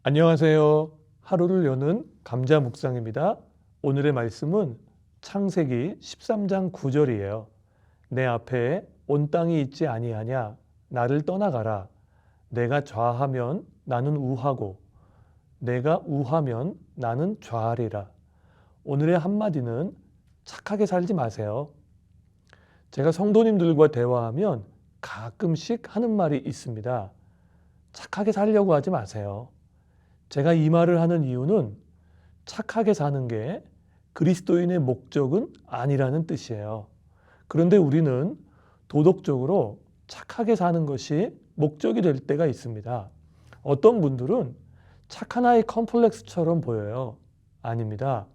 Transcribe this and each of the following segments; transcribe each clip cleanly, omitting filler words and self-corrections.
안녕하세요. 하루를 여는 감자 묵상입니다. 오늘의 말씀은 창세기 13장 9절이에요. 내 앞에 온 땅이 있지 아니하냐? 나를 떠나가라. 내가 좌하면 나는 우하고 내가 우하면 나는 좌하리라. 오늘의 한마디는 착하게 살지 마세요. 제가 성도님들과 대화하면 가끔씩 하는 말이 있습니다. 착하게 살려고 하지 마세요. 제가 이 말을 하는 이유는 착하게 사는 게 그리스도인의 목적은 아니라는 뜻이에요. 그런데 우리는 도덕적으로 착하게 사는 것이 목적이 될 때가 있습니다. 어떤 분들은 착한 아이 컴플렉스처럼 보여요. 아닙니다.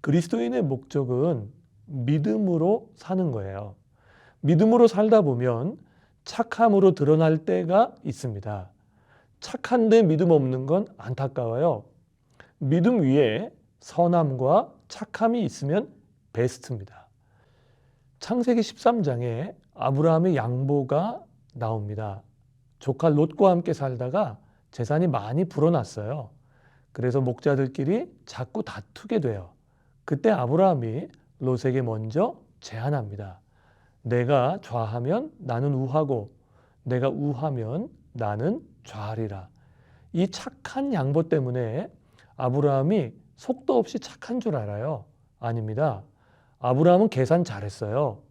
그리스도인의 목적은 믿음으로 사는 거예요. 믿음으로 살다 보면 착함으로 드러날 때가 있습니다. 착한데 믿음 없는 건 안타까워요. 믿음 위에 선함과 착함이 있으면 베스트입니다. 창세기 13장에 아브라함의 양보가 나옵니다. 조카 롯과 함께 살다가 재산이 많이 불어났어요. 그래서 목자들끼리 자꾸 다투게 돼요. 그때 아브라함이 롯에게 먼저 제안합니다. 내가 좌하면 나는 우하고 내가 우하면 나는 좌하리라. 이 착한 양보 때문에 아브라함이 속도 없이 착한 줄 알아요. 아닙니다. 아브라함은 계산 잘했어요.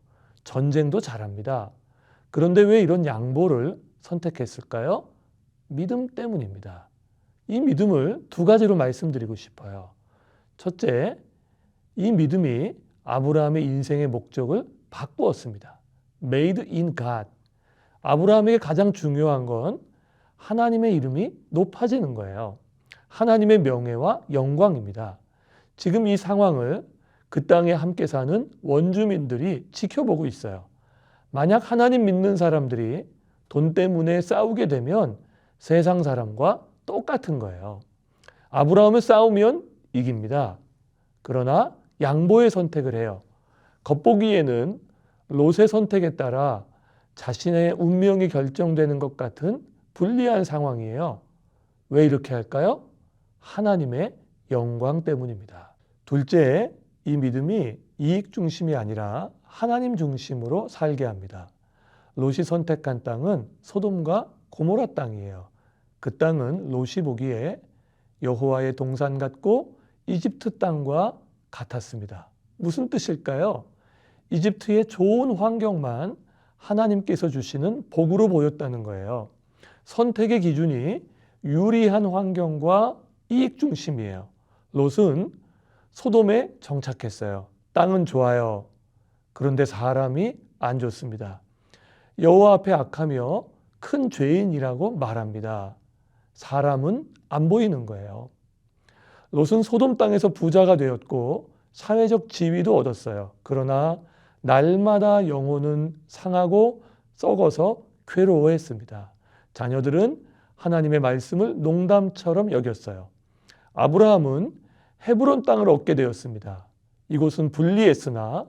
전쟁도 잘합니다. 그런데 왜 이런 양보를 선택했을까요? 믿음 때문입니다. 이 믿음을 두 가지로 말씀드리고 싶어요. 첫째, 이 믿음이 아브라함의 인생의 목적을 바꾸었습니다. Made in God. 아브라함에게 가장 중요한 건 하나님의 이름이 높아지는 거예요. 하나님의 명예와 영광입니다. 지금 이 상황을 그 땅에 함께 사는 원주민들이 지켜보고 있어요. 만약 하나님 믿는 사람들이 돈 때문에 싸우게 되면 세상 사람과 똑같은 거예요. 아브라함은 싸우면 이깁니다. 그러나 양보의 선택을 해요. 겉보기에는 롯의 선택에 따라 자신의 운명이 결정되는 것 같은 불리한 상황이에요. 왜 이렇게 할까요? 하나님의 영광 때문입니다. 둘째, 이 믿음이 이익 중심이 아니라 하나님 중심으로 살게 합니다. 롯이 선택한 땅은 소돔과 고모라 땅이에요. 그 땅은 롯이 보기에 여호와의 동산 같고 이집트 땅과 같았습니다. 무슨 뜻일까요? 이집트의 좋은 환경만 하나님께서 주시는 복으로 보였다는 거예요. 선택의 기준이 유리한 환경과 이익 중심이에요. 롯은 소돔에 정착했어요. 땅은 좋아요. 그런데 사람이 안 좋습니다. 여호와 앞에 악하며 큰 죄인이라고 말합니다. 사람은 안 보이는 거예요. 롯은 소돔 땅에서 부자가 되었고 사회적 지위도 얻었어요. 그러나 날마다 영혼은 상하고 썩어서 괴로워했습니다. 자녀들은 하나님의 말씀을 농담처럼 여겼어요. 아브라함은 헤브론 땅을 얻게 되었습니다. 이곳은 불리했으나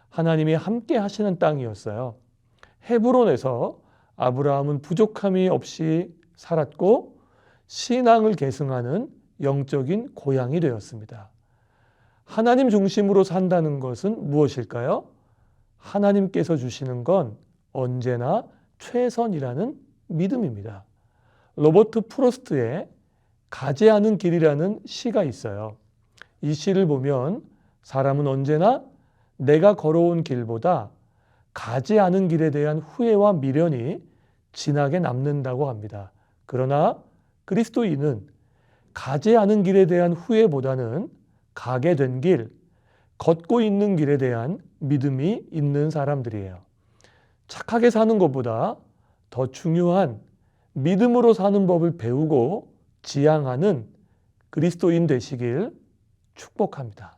하나님이 함께 하시는 땅이었어요. 헤브론에서 아브라함은 부족함이 없이 살았고 신앙을 계승하는 영적인 고향이 되었습니다. 하나님 중심으로 산다는 것은 무엇일까요? 하나님께서 주시는 건 언제나 최선이라는 믿음입니다. 로버트 프로스트의 가지 않은 길이라는 시가 있어요. 이 시를 보면 사람은 언제나 내가 걸어온 길보다 가지 않은 길에 대한 후회와 미련이 진하게 남는다고 합니다. 그러나 그리스도인은 가지 않은 길에 대한 후회보다는 가게 된 길, 걷고 있는 길에 대한 믿음이 있는 사람들이에요. 착하게 사는 것보다 더 중요한 믿음으로 사는 법을 배우고 지향하는 그리스도인 되시길 축복합니다.